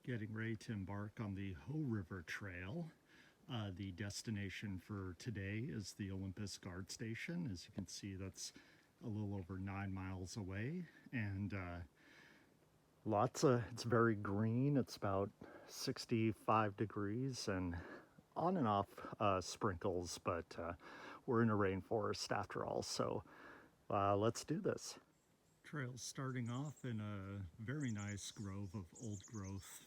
Getting ready to embark on the Hoh River Trail. The destination for today is the Olympus Guard Station. As you can see, that's a little over 9 miles away, and it's very green. It's about 65 degrees and on and off sprinkles, but we're in a rainforest after all, so let's do this. Trail starting off in a very nice grove of old growth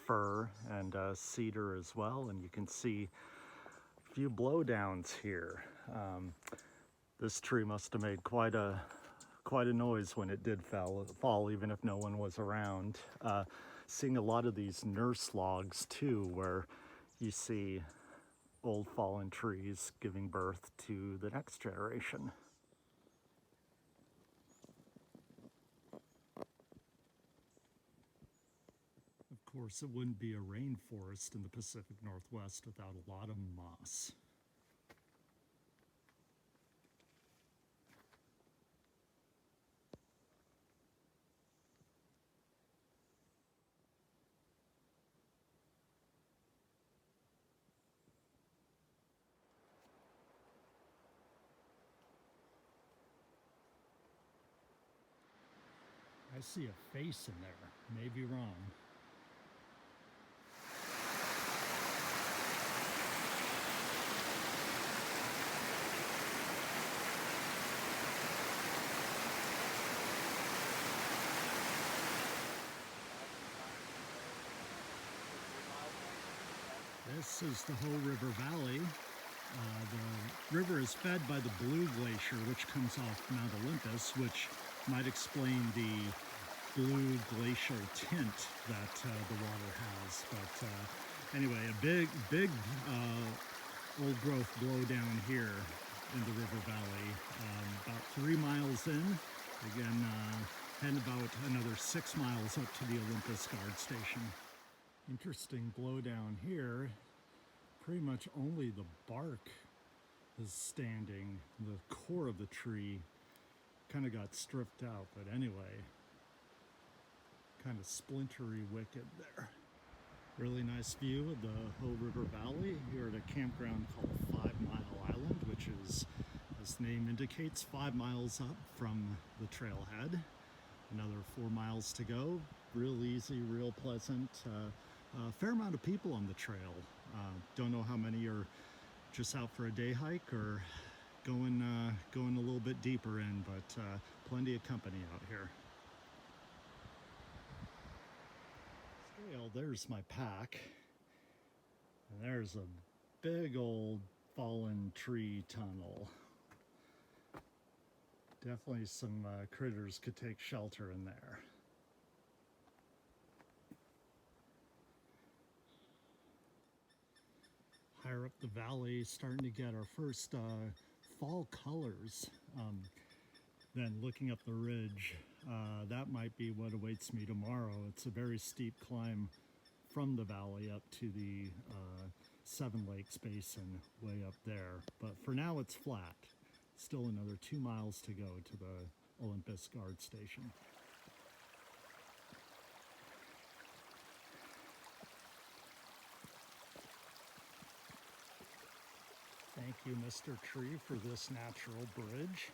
fir and cedar as well, and you can see a few blowdowns here. This tree must have made quite a noise when it did fall, even if no one was around. Seeing a lot of these nurse logs too, where you see old fallen trees giving birth to the next generation. Of course, it wouldn't be a rainforest in the Pacific Northwest without a lot of moss. I see a face in there. May be wrong. This is the Hoh River Valley. The river is fed by the Blue Glacier, which comes off Mount Olympus, which might explain the blue glacial tint that the water has. But anyway, a big old growth blowdown here in the river valley. About 3 miles in, again, and about another 6 miles up to the Olympus Guard Station. Interesting blowdown here. Pretty much only the bark is standing. The core of the tree kind of got stripped out, but anyway, kind of splintery wicked there. Really nice view of the Hoh River Valley here at a campground called 5 Mile Island, which is, as the name indicates, 5 miles up from the trailhead. Another 4 miles to go. Real easy, real pleasant. A fair amount of people on the trail. Don't know how many are just out for a day hike or going a little bit deeper in, but plenty of company out here. Scale, there's my pack. And there's a big old fallen tree tunnel. Definitely some critters could take shelter in there. Higher up the valley, starting to get our first fall colors. Then looking up the ridge, that might be what awaits me tomorrow. It's a very steep climb from the valley up to the Seven Lakes Basin way up there. But for now it's flat. Still another 2 miles to go to the Olympus Guard Station. Thank you, Mr. Tree, for this natural bridge.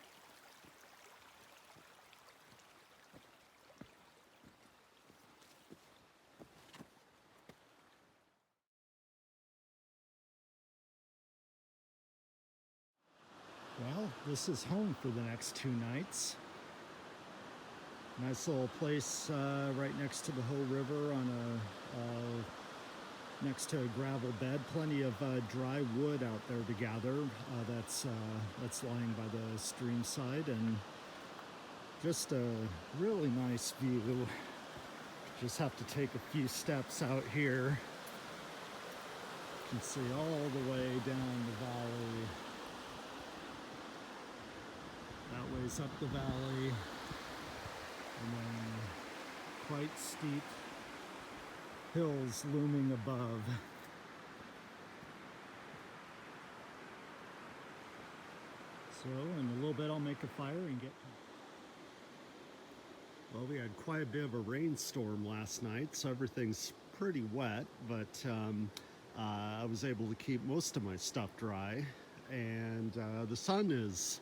Well, this is home for the next 2 nights. Nice little place right next to the Hoh River on next to a gravel bed. Plenty of dry wood out there to gather. That's lying by the stream side, and just a really nice view. Just have to take a few steps out here. You can see all the way down the valley. That way's up the valley, and then quite steep hills looming above. So in a little bit I'll make a fire and get... Well, we had quite a bit of a rainstorm last night, so everything's pretty wet, but I was able to keep most of my stuff dry, and the sun is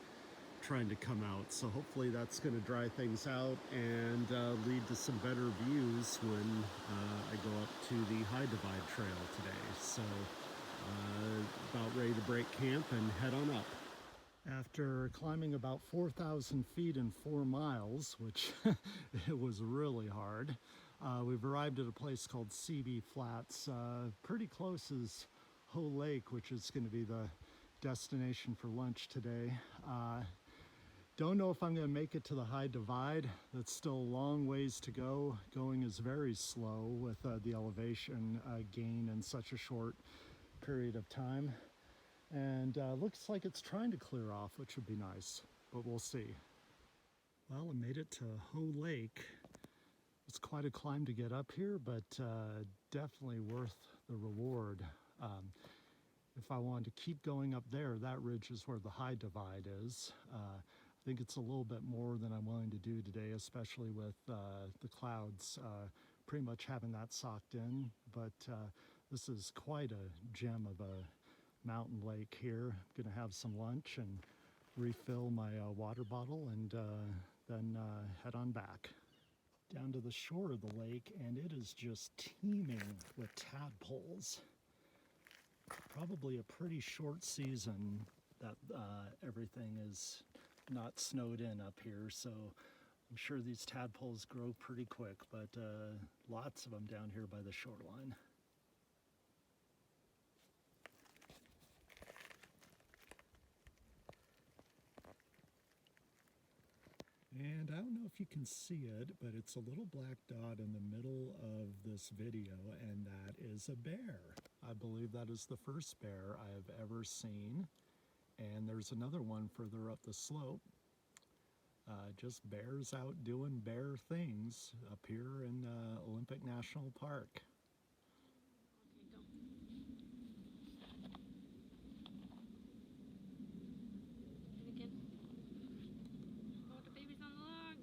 trying to come out, so hopefully that's going to dry things out and lead to some better views when I go up to the High Divide Trail today. So about ready to break camp and head on up. After climbing about 4,000 feet in 4 miles, which it was really hard, we've arrived at a place called CB Flats. Pretty close is Hoh Lake, which is going to be the destination for lunch today. Don't know if I'm going to make it to the High Divide. That's still a long ways to go. Going is very slow with the elevation gain in such a short period of time. And looks like it's trying to clear off, which would be nice, but we'll see. Well, I made it to Hoh Lake. It's quite a climb to get up here, but definitely worth the reward. If I wanted to keep going up there, that ridge is where the High Divide is. I think it's a little bit more than I'm willing to do today, especially with the clouds pretty much having that socked in. But this is quite a gem of a mountain lake here. I'm going to have some lunch and refill my water bottle and then head on back. Down to the shore of the lake, and it is just teeming with tadpoles. Probably a pretty short season that everything is not snowed in up here, so I'm sure these tadpoles grow pretty quick, but lots of them down here by the shoreline. And I don't know if you can see it, but it's a little black dot in the middle of this video, and that is a bear. I believe that is the first bear I have ever seen. And there's another one further up the slope. Just bears out doing bear things up here in Olympic National Park. Oh, the baby's on the log.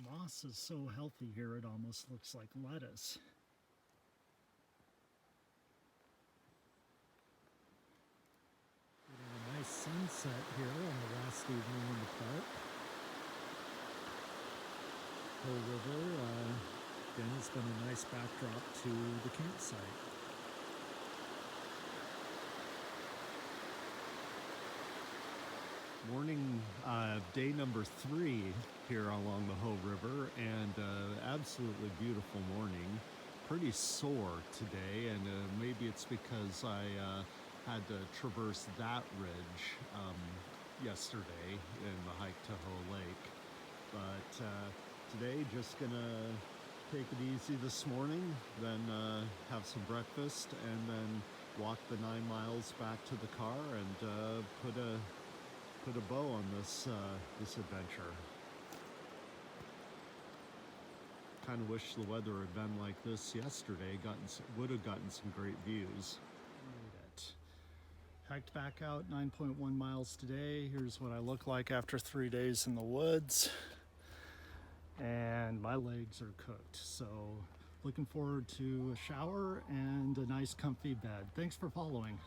Moss is so healthy here, it almost looks like lettuce. A nice sunset here on the last evening in the park. Hoh River, again, has been a nice backdrop to the campsite. Morning, day number 3 here along the Hoh River, and absolutely beautiful morning. Pretty sore today, and maybe it's because I had to traverse that ridge yesterday in the hike to Hoh Lake. But today, just gonna take it easy this morning, then have some breakfast, and then walk the 9 miles back to the car and put a bow on this adventure. Kind of wish the weather had been like this yesterday. Would have gotten some great views. Made it. Hiked back out 9.1 miles today. Here's what I look like after 3 days in the woods. And my legs are cooked. So looking forward to a shower and a nice comfy bed. Thanks for following.